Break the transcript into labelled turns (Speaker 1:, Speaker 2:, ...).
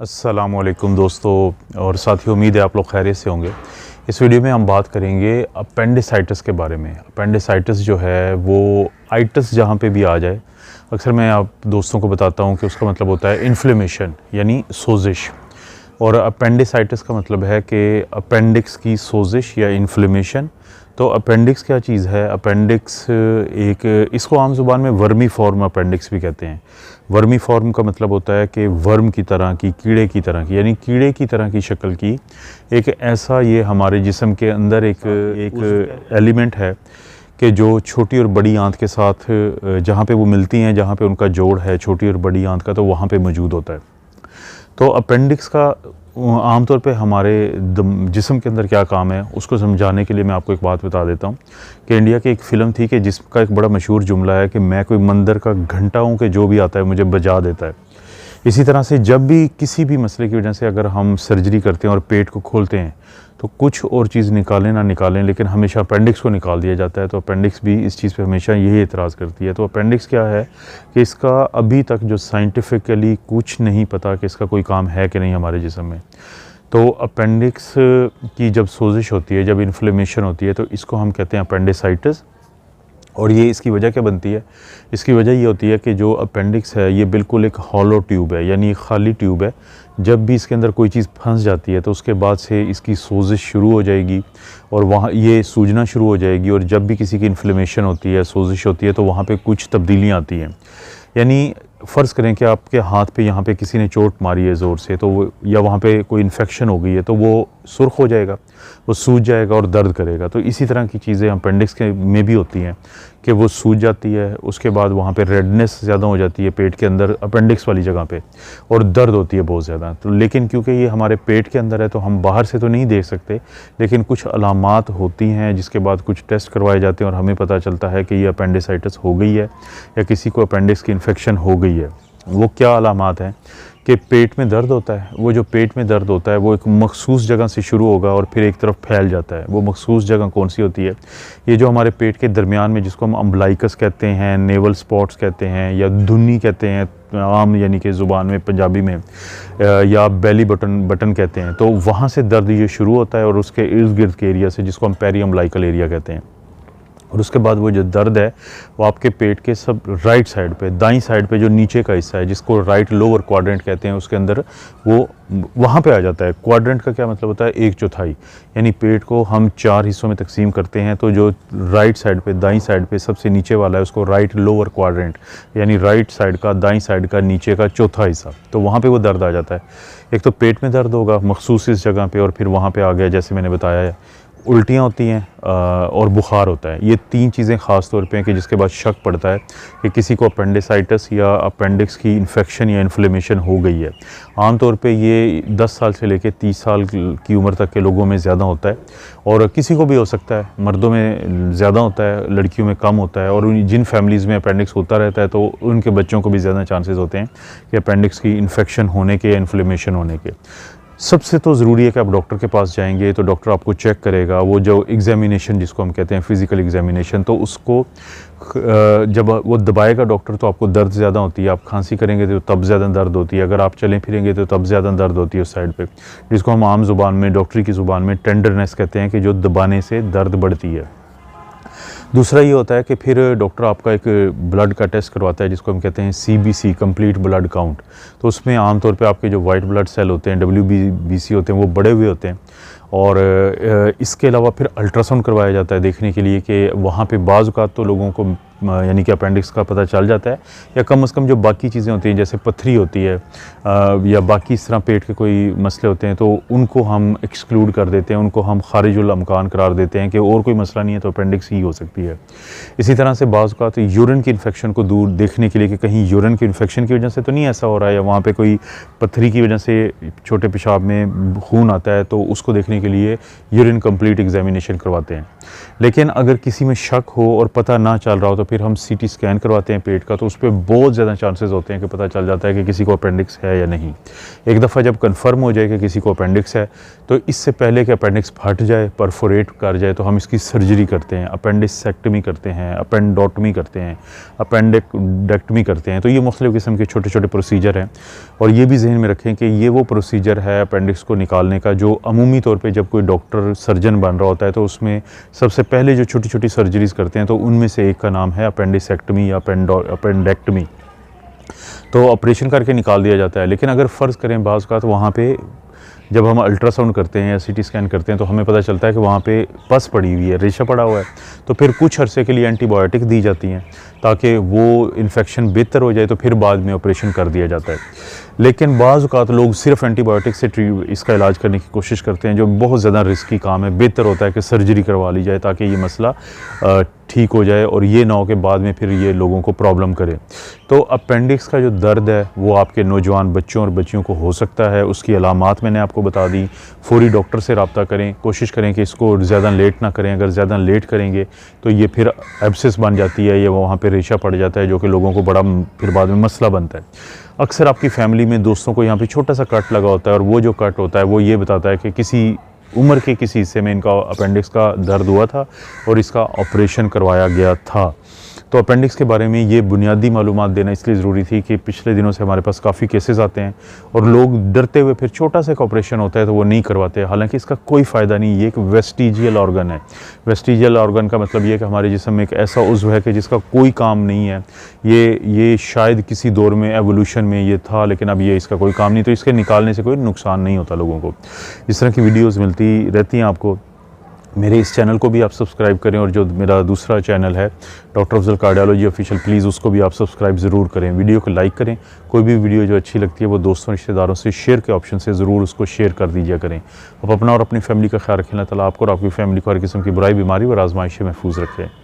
Speaker 1: अस्सलामुअलैकुम दोस्तों और साथियों, उम्मीद है आप लोग खैरियत से होंगे। इस वीडियो में हम बात करेंगे अपेंडिसाइटिस के बारे में। अपेंडिसाइटिस जो है वो आइटिस जहाँ पे भी आ जाए, अक्सर मैं आप दोस्तों को बताता हूँ कि उसका मतलब होता है इन्फ्लेमेशन यानी सोजिश। और अपेंडिसाइटिस का मतलब है कि अपेंडिक्स की सोजिश या इन्फ्लेमेशन। तो अपेंडिक्स क्या चीज़ है? अपेंडिक्स इसको आम ज़ुबान में वर्मी फॉर्म अपेंडिक्स भी कहते हैं। वर्मी फॉर्म का मतलब होता है कि वर्म की तरह की, कीड़े की तरह की, यानी कीड़े की तरह की शक्ल की एक ऐसा ये हमारे जिस्म के अंदर एक एलिमेंट है कि जो छोटी और बड़ी आंत के साथ जहाँ पे वो मिलती हैं, जहाँ पे उनका जोड़ है छोटी और बड़ी आंत का, तो वहाँ पे मौजूद होता है। तो अपेंडिक्स का आमतौर पे हमारे जिस्म के अंदर क्या काम है उसको समझाने के लिए मैं आपको एक बात बता देता हूँ कि इंडिया की एक फ़िल्म थी कि जिसका एक बड़ा मशहूर जुमला है कि मैं कोई मंदिर का घंटा हूँ कि जो भी आता है मुझे बजा देता है। इसी तरह से जब भी किसी भी मसले की वजह से अगर हम सर्जरी करते हैं और पेट को खोलते हैं तो कुछ और चीज़ निकालें ना निकालें, लेकिन हमेशा अपेंडिक्स को निकाल दिया जाता है। तो अपेंडिक्स भी इस चीज़ पे हमेशा यही एतराज़ करती है। तो अपेंडिक्स क्या है कि इसका अभी तक जो साइंटिफिकली कुछ नहीं पता कि इसका कोई काम है कि नहीं हमारे जिस्म में। तो अपेंडिक्स की जब सोजिश होती है, जब इन्फ्लेमेशन होती है, तो इसको हम कहते हैं अपेंडिसाइटिस। और ये इसकी वजह क्या बनती है? इसकी वजह ये होती है कि जो अपेंडिक्स है ये बिल्कुल एक हॉलो ट्यूब है, यानी एक खाली ट्यूब है। जब भी इसके अंदर कोई चीज़ फंस जाती है तो उसके बाद से इसकी सोजिश शुरू हो जाएगी और वहाँ ये सूजना शुरू हो जाएगी। और जब भी किसी की इन्फ्लेमेशन होती है, सोजिश होती है, तो वहाँ पे कुछ तब्दीलियाँ आती हैं। यानी फ़र्ज़ करें कि आपके हाथ पे यहाँ पे किसी ने चोट मारी है ज़ोर से, तो वो या वहाँ पे कोई इन्फेक्शन हो गई है तो वो सुर्ख हो जाएगा, वो सूज जाएगा और दर्द करेगा। तो इसी तरह की चीज़ें अपेंडिक्स के में भी होती हैं कि वो सूज जाती है, उसके बाद वहाँ पे रेडनेस ज़्यादा हो जाती है पेट के अंदर अपेंडिक्स वाली जगह पे, और दर्द होती है बहुत ज़्यादा। तो लेकिन क्योंकि ये हमारे पेट के अंदर है तो हम बाहर से तो नहीं देख सकते, लेकिन कुछ अलामात होती हैं जिसके बाद कुछ टेस्ट करवाए जाते हैं और हमें पता चलता है कि ये अपेंडिसाइटिस हो गई है या किसी को अपेंडिक्स की इन्फेक्शन हो गई है। वो क्या अलामात हैं कि पेट में दर्द होता है। वो जो पेट में दर्द होता है वो एक मखसूस जगह से शुरू होगा और फिर एक तरफ फैल जाता है। वो मखसूस जगह कौन सी होती है? ये जो हमारे पेट के दरमियान में, जिसको हम अम्बलाइकस कहते हैं, नेवल स्पॉट्स कहते हैं, या धुन्नी कहते हैं आम यानी कि ज़ुबान में पंजाबी में, या बेली बटन कहते हैं, तो वहाँ से दर्द ये शुरू होता है और उसके इर्द गिर्द के एरिया से, जिसको हम पेरी अम्बलाइकल एरिया कहते हैं। और उसके बाद वो जो दर्द है वो आपके पेट के सब राइट साइड पे, दाईं साइड पे जो नीचे का हिस्सा है, जिसको राइट लोअर क्वाड्रेंट कहते हैं, उसके अंदर वो वहाँ पे आ जाता है। क्वाड्रेंट का क्या मतलब होता है? एक चौथाई। यानी पेट को हम 4 हिस्सों में तकसीम करते हैं, तो जो राइट साइड पे, दाईं साइड पे सबसे नीचे वाला है उसको राइट लोअर क्वाड्रेंट, यानी राइट साइड का, दाईं साइड का नीचे का चौथा हिस्सा, तो वहाँ पर वो दर्द आ जाता है। एक तो पेट में दर्द होगा मखसूस इस जगह पर, और फिर वहाँ पर आ गया जैसे मैंने बताया है, उल्टियाँ होती हैं और बुखार होता है। ये 3 चीज़ें ख़ास तौर पे हैं कि जिसके बाद शक पड़ता है कि किसी को अपेंडिसाइटिस या अपेंडिक्स की इन्फेक्शन या इन्फ्लेमेशन हो गई है। आम तौर पे ये 10 साल से लेकर 30 साल की उम्र तक के लोगों में ज़्यादा होता है, और किसी को भी हो सकता है। मर्दों में ज़्यादा होता है, लड़कियों में कम होता है। और जिन फैमिलीज़ में अपेंडिक्स होता रहता है तो उनके बच्चों को भी ज़्यादा चांसेस होते हैं कि अपेंडिक्स की इन्फेक्शन होने के या इन्फ्लेमेशन होने के। सबसे तो ज़रूरी है कि आप डॉक्टर के पास जाएंगे तो डॉक्टर आपको चेक करेगा। वो जो एग्ज़ामिनेशन जिसको हम कहते हैं फ़िज़िकल एग्ज़ामिनेशन, तो उसको जब वो दबाएगा डॉक्टर तो आपको दर्द ज़्यादा होती है। आप खांसी करेंगे तो तब ज़्यादा दर्द होती है, अगर आप चलें फिरेंगे तो तब ज़्यादा दर्द होती है उस साइड पे, जिसको हम आम ज़ुबान में, डॉक्टरी की ज़ुबान में टेंडरनेस कहते हैं, कि जो दबाने से दर्द बढ़ती है। दूसरा ये होता है कि फिर डॉक्टर आपका एक ब्लड का टेस्ट करवाता है जिसको हम कहते हैं CBC, कंप्लीट ब्लड काउंट। तो उसमें आमतौर पे आपके जो वाइट ब्लड सेल होते हैं, WBC होते हैं, वो बढ़े हुए होते हैं। और इसके अलावा फिर अल्ट्रासाउंड करवाया जाता है देखने के लिए कि वहाँ पे बाज़ औक़ात तो लोगों को यानी कि अपेंडिक्स का पता चल जाता है, या कम से कम जो बाकी चीज़ें होती हैं जैसे पथरी होती है या बाकी इस तरह पेट के कोई मसले होते हैं, तो उनको हम एक्सक्लूड कर देते हैं, उनको हम खारिजुल अमकान करार देते हैं कि और कोई मसला नहीं है तो अपेंडिक्स ही हो सकती है। इसी तरह से बाज़ औक़ात यूरिन की इन्फेक्शन को दूर देखने के लिए कि कहीं यूरिन की इन्फेक्शन की वजह से तो नहीं ऐसा हो रहा है, या वहाँ पे कोई पथरी की वजह से छोटे पेशाब में खून आता है, तो उसको देखने के लिए यूरिन कंप्लीट एग्जामिनेशन करवाते हैं। लेकिन अगर किसी में शक हो और पता ना चल रहा हो तो फिर हम सीटी स्कैन करवाते हैं पेट का, तो उस पर बहुत ज़्यादा चांसेस होते हैं कि पता चल जाता है कि किसी को अपेंडिक्स है या नहीं। एक दफ़ा जब कंफर्म हो जाए कि किसी को अपेंडिक्स है, तो इससे पहले कि अपेंडिक्स फट जाए, परफोरेट कर जाए, तो हम इसकी सर्जरी करते हैं, अपेंडिसेक्टमी करते हैं, अपेंडोटमी करते हैं, अपेंडेक्टमी करते हैं। तो ये मुख्तलिफ़ किस्म के छोटे छोटे प्रोसीजर हैं। और ये भी जहन में रखें कि ये वो प्रोसीजर है अपेंडिक्स को निकालने का जो अमूमी तौर पे जब कोई डॉक्टर सर्जन बन रहा होता है तो उसमें सबसे पहले जो छोटी छोटी सर्जरीज़ करते हैं, तो उनमें से एक का नाम है अपेंडिसेक्टमी या अपेंडेक्टमी। तो ऑपरेशन करके निकाल दिया जाता है। लेकिन अगर फ़र्ज़ करें बाज़ का, तो वहाँ पे जब हम अल्ट्रासाउंड करते हैं या सीटी स्कैन करते हैं तो हमें पता चलता है कि वहाँ पे पस पड़ी हुई है, रेशा पड़ा हुआ है। तो फिर कुछ अरसे के लिए एंटीबायोटिक दी जाती हैं ताकि वो इन्फेक्शन बेहतर हो जाए, तो फिर बाद में ऑपरेशन कर दिया जाता है। लेकिन बाज़ औक़ात लोग सिर्फ एंटीबायोटिक से इसका इलाज करने की कोशिश करते हैं, जो बहुत ज़्यादा रिस्की काम है। बेहतर होता है कि सर्जरी करवा ली जाए ताकि ये मसला ठीक हो जाए और ये ना हो कि बाद में फिर ये लोगों को प्रॉब्लम करे। तो अपेंडिक्स का जो दर्द है वो आपके नौजवान बच्चों और बच्चियों को हो सकता है। उसकी अलामात मैंने आपको बता दी। फौरी डॉक्टर से रब्ता करें, कोशिश करें कि इसको ज़्यादा लेट ना करें। अगर ज़्यादा लेट करेंगे तो ये फिर एब्सेस बन जाती है या वहाँ पे रेशा पड़ जाता है, जो कि लोगों को बड़ा फिर बाद में मसला बनता है। अक्सर आपकी फैमिली में दोस्तों को यहाँ पे छोटा सा कट लगा होता है और वो जो कट होता है वो ये बताता है कि किसी उम्र के किसी हिस्से में इनका अपेंडिक्स का दर्द हुआ था और इसका ऑपरेशन करवाया गया था। तो अपेंडिक्स के बारे में ये बुनियादी मालूमात देना इसलिए ज़रूरी थी कि पिछले दिनों से हमारे पास काफ़ी केसेस आते हैं और लोग डरते हुए फिर छोटा सा ऑपरेशन होता है तो वो नहीं करवाते। हालांकि इसका कोई फ़ायदा नहीं। ये एक वेस्टिजियल ऑर्गन है। वेस्टिजियल ऑर्गन का मतलब ये है कि हमारे जिस्म में एक ऐसा उज़्व है कि जिसका कोई काम नहीं है। ये शायद किसी दौर में एवोल्यूशन में ये था, लेकिन अब ये इसका कोई काम नहीं, तो इसके निकालने से कोई नुकसान नहीं होता लोगों को। इस तरह की वीडियोज़ मिलती रहती हैं आपको। मेरे इस चैनल को भी आप सब्सक्राइब करें और जो मेरा दूसरा चैनल है doctor Afzal cardiology official, please उसको भी आप सब्सक्राइब ज़रूर करें। वीडियो को लाइक करें। कोई भी वीडियो जो अच्छी लगती है वो दोस्तों रिश्तेदारों से शेयर के ऑप्शन से ज़रूर उसको शेयर कर दीजिए करें। आप अपना और अपनी फैमिली का ख्याल रखें। अल्लाह ताला आपको और आपकी फैमिली को हर किस्म की बुराई, बीमारी और आजमाइश से महफूज रखें।